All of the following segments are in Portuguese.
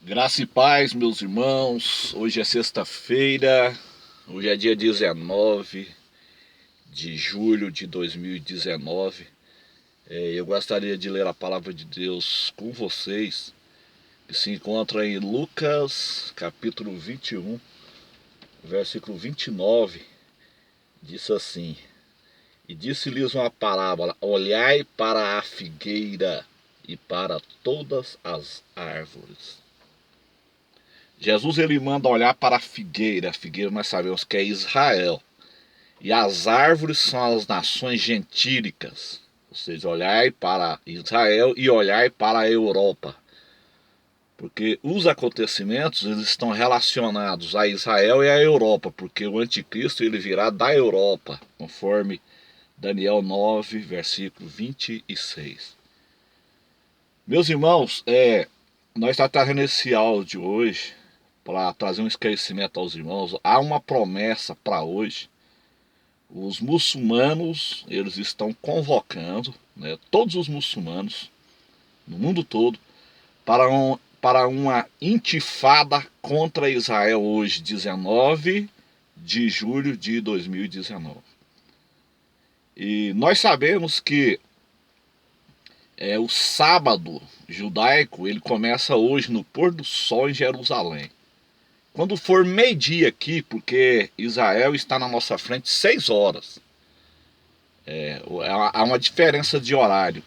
Graça e paz, meus irmãos. Hoje é sexta-feira, hoje é dia 19 de julho de 2019. Eu gostaria de ler a palavra de Deus com vocês, que se encontra em Lucas, capítulo 21, versículo 29. Diz assim: E disse-lhes uma parábola: Olhai para a figueira e para todas as árvores. Jesus ele manda olhar para a figueira. A figueira nós sabemos que é Israel. E as árvores são as nações gentílicas. Ou seja, olhai para Israel e olhai para a Europa. Porque os acontecimentos eles estão relacionados a Israel e a Europa. Porque o anticristo ele virá da Europa, conforme Daniel 9, versículo 26. Meus irmãos, nós estamos trazendo esse áudio hoje para trazer um esclarecimento aos irmãos. Há uma promessa para hoje. Os muçulmanos eles estão convocando, né, todos os muçulmanos no mundo todo para uma intifada contra Israel hoje, 19 de julho de 2019. E nós sabemos que o sábado judaico ele começa hoje no pôr do sol em Jerusalém. Quando for meio-dia aqui, porque Israel está na nossa frente 6 horas. Há uma diferença de horário.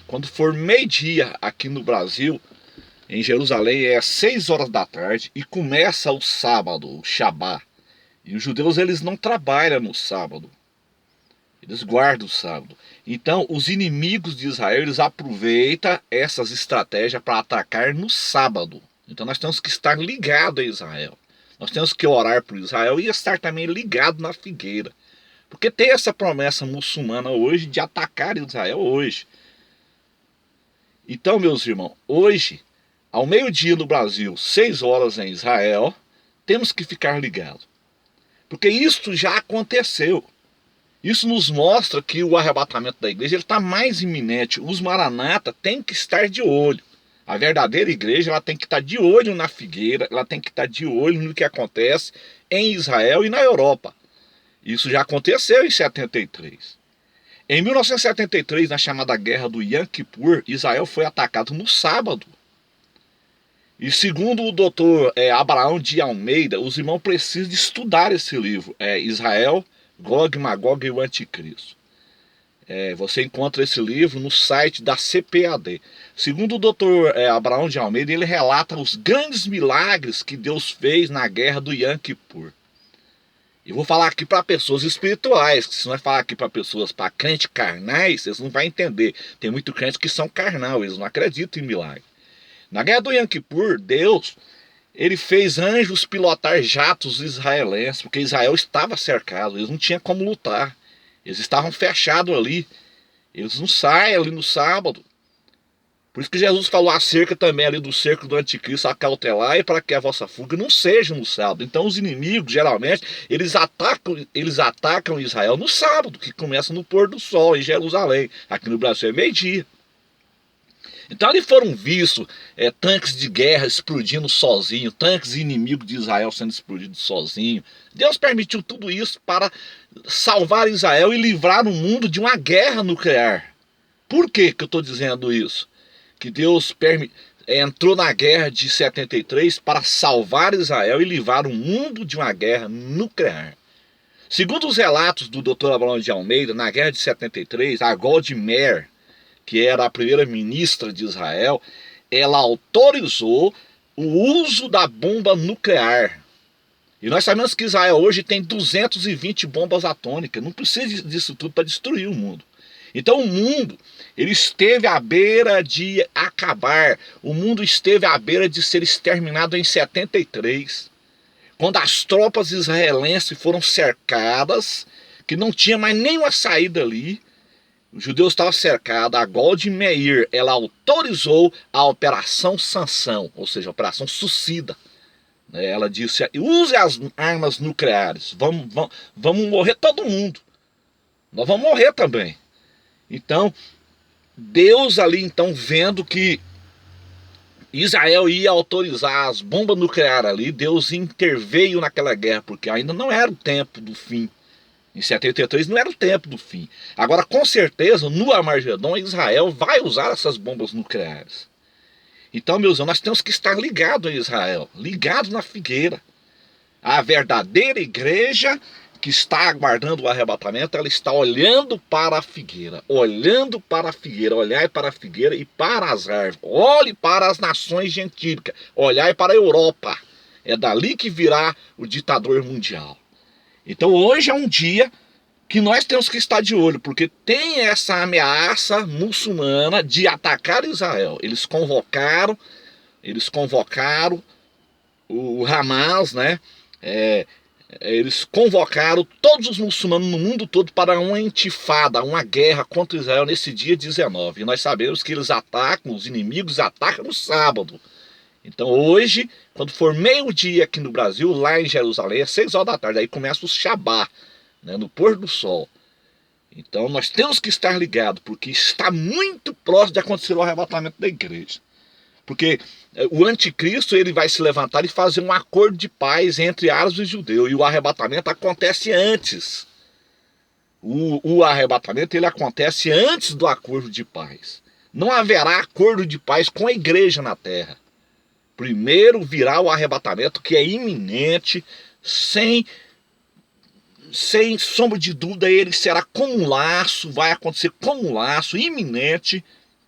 Quando for meio-dia aqui no Brasil, em Jerusalém, é 6 horas da tarde e começa o sábado, o Shabá. E os judeus eles não trabalham no sábado. Eles guardam o sábado. Então, os inimigos de Israel eles aproveitam essas estratégias para atacar no sábado. Então nós temos que estar ligados a Israel. Nós temos que orar por Israel e estar também ligado na figueira. Porque tem essa promessa muçulmana hoje de atacar Israel hoje. Então, meus irmãos, hoje, ao meio-dia no Brasil, 6 horas em Israel, temos que ficar ligados. Porque isso já aconteceu. Isso nos mostra que o arrebatamento da igreja está mais iminente. Os maranata têm que estar de olho. A verdadeira igreja ela tem que estar de olho na figueira, ela tem que estar de olho no que acontece em Israel e na Europa. Isso já aconteceu em 73. Em 1973, na chamada Guerra do Yom Kippur, Israel foi atacado no sábado. E segundo o doutor Abraão de Almeida, os irmãos precisam de estudar esse livro. Israel, Gog, Magog e o Anticristo. Você encontra esse livro no site da CPAD. Segundo o doutor Abraão de Almeida, ele relata os grandes milagres que Deus fez na guerra do Yom Kippur. E vou falar aqui para pessoas espirituais, que se nós falar aqui para pessoas, para crentes carnais, eles não vão entender. Tem muito crentes que são carnal, eles não acreditam em milagre. Na guerra do Yom Kippur, Deus, ele fez anjos pilotar jatos israelenses, porque Israel estava cercado, eles não tinham como lutar. Eles estavam fechados ali. Eles não saem ali no sábado. Por isso que Jesus falou acerca também ali do cerco do anticristo, acautelar e para que a vossa fuga não seja no sábado. Então os inimigos, geralmente, eles atacam Israel no sábado, que começa no pôr do sol, em Jerusalém. Aqui no Brasil é meio-dia. Então ali foram vistos tanques de guerra explodindo sozinho, tanques inimigos de Israel sendo explodidos sozinho. Deus permitiu tudo isso para salvar Israel e livrar o mundo de uma guerra nuclear. Por que eu estou dizendo isso? Que Deus entrou na guerra de 73 para salvar Israel e livrar o mundo de uma guerra nuclear. Segundo os relatos do Dr. Abraão de Almeida, na guerra de 73, a Golda Meir, que era a primeira ministra de Israel, ela autorizou o uso da bomba nuclear. E nós sabemos que Israel hoje tem 220 bombas atômicas. Não precisa disso tudo para destruir o mundo. Então o mundo ele esteve à beira de acabar. O mundo esteve à beira de ser exterminado em 73. Quando as tropas israelenses foram cercadas, que não tinha mais nenhuma saída ali. Os judeus estavam cercados, a Golda Meir, ela autorizou a Operação Sansão, ou seja, a Operação Suicida. Ela disse, use as armas nucleares, vamos morrer todo mundo. Nós vamos morrer também. Então, Deus ali então vendo que Israel ia autorizar as bombas nucleares ali, Deus interveio naquela guerra, porque ainda não era o tempo do fim. Em 73 não era o tempo do fim. Agora, com certeza, no Armagedon, Israel vai usar essas bombas nucleares. Então, meus irmãos, nós temos que estar ligados a Israel, ligados na figueira. A verdadeira igreja que está aguardando o arrebatamento, ela está olhando para a figueira, olhando para a figueira, olhai para a figueira e para as árvores, olhe para as nações gentílicas, olhai para a Europa, é dali que virá o ditador mundial. Então hoje é um dia que nós temos que estar de olho, porque tem essa ameaça muçulmana de atacar Israel. Eles convocaram o Hamas, né? Eles convocaram todos os muçulmanos no mundo todo para uma intifada, uma guerra contra Israel nesse dia 19. E nós sabemos que eles atacam, os inimigos atacam no sábado. Então hoje, quando for meio-dia aqui no Brasil, lá em Jerusalém, é 6 horas da tarde, aí começa o Shabá, né, no pôr do sol. Então nós temos que estar ligados, porque está muito próximo de acontecer o arrebatamento da igreja. Porque o anticristo ele vai se levantar e fazer um acordo de paz entre árabes e judeus. E o arrebatamento acontece antes. O arrebatamento ele acontece antes do acordo de paz. Não haverá acordo de paz com a igreja na terra. Primeiro virá o arrebatamento, que é iminente, sem sombra de dúvida, ele será como um laço, vai acontecer como um laço, iminente,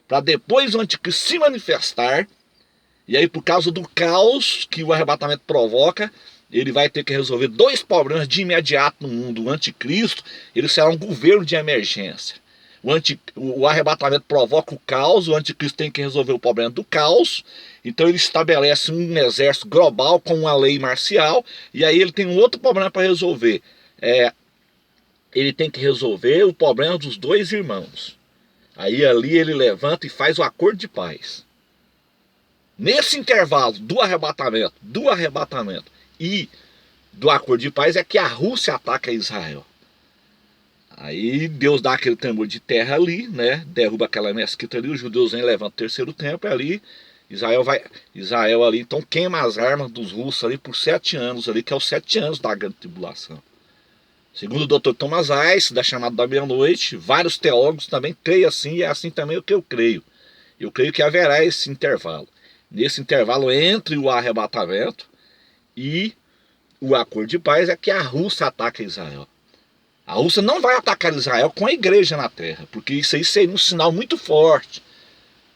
para depois o anticristo se manifestar. E aí, por causa do caos que o arrebatamento provoca, ele vai ter que resolver 2 problemas de imediato no mundo. O anticristo, ele será um governo de emergência. O arrebatamento provoca o caos, o anticristo tem que resolver o problema do caos, então ele estabelece um exército global com uma lei marcial, e aí ele tem um outro problema para resolver. Ele tem que resolver o problema dos 2 irmãos. Aí ali ele levanta e faz o acordo de paz. Nesse intervalo do arrebatamento e do acordo de paz é que a Rússia ataca Israel. Aí Deus dá aquele tremor de terra ali, né? Derruba aquela mesquita ali, os judeus vêm, levantam o 3º templo ali. Israel ali, então queima as armas dos russos ali por 7 anos ali, que é os 7 anos da grande tribulação. Segundo o Dr. Thomas Ice, da chamada da meia-noite, vários teólogos também creem assim, e é assim também o que eu creio. Eu creio que haverá esse intervalo. Nesse intervalo entre o arrebatamento e o acordo de paz é que a Rússia ataca Israel. A Rússia não vai atacar Israel com a igreja na terra, porque isso aí seria um sinal muito forte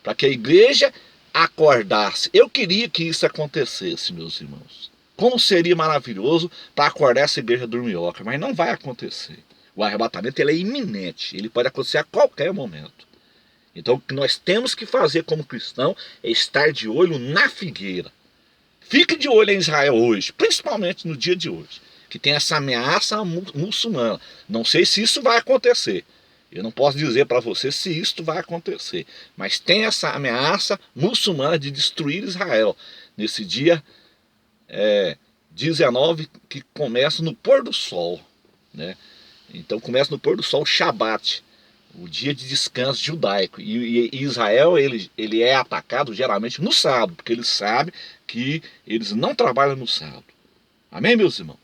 para que a igreja acordasse. Eu queria que isso acontecesse, meus irmãos. Como seria maravilhoso para acordar essa igreja dormioca, mas não vai acontecer. O arrebatamento ele é iminente, ele pode acontecer a qualquer momento. Então o que nós temos que fazer como cristão é estar de olho na figueira. Fique de olho em Israel hoje, principalmente no dia de hoje, que tem essa ameaça muçulmana. Não sei se isso vai acontecer. Eu não posso dizer para você se isso vai acontecer. Mas tem essa ameaça muçulmana de destruir Israel. Nesse dia 19, que começa no pôr do sol. Né? Então começa no pôr do sol, Shabat, o dia de descanso judaico. E Israel ele é atacado geralmente no sábado, porque eles sabem que eles não trabalham no sábado. Amém, meus irmãos?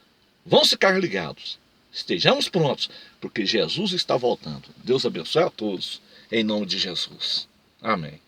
Vamos ficar ligados. Estejamos prontos, porque Jesus está voltando. Deus abençoe a todos, em nome de Jesus. Amém.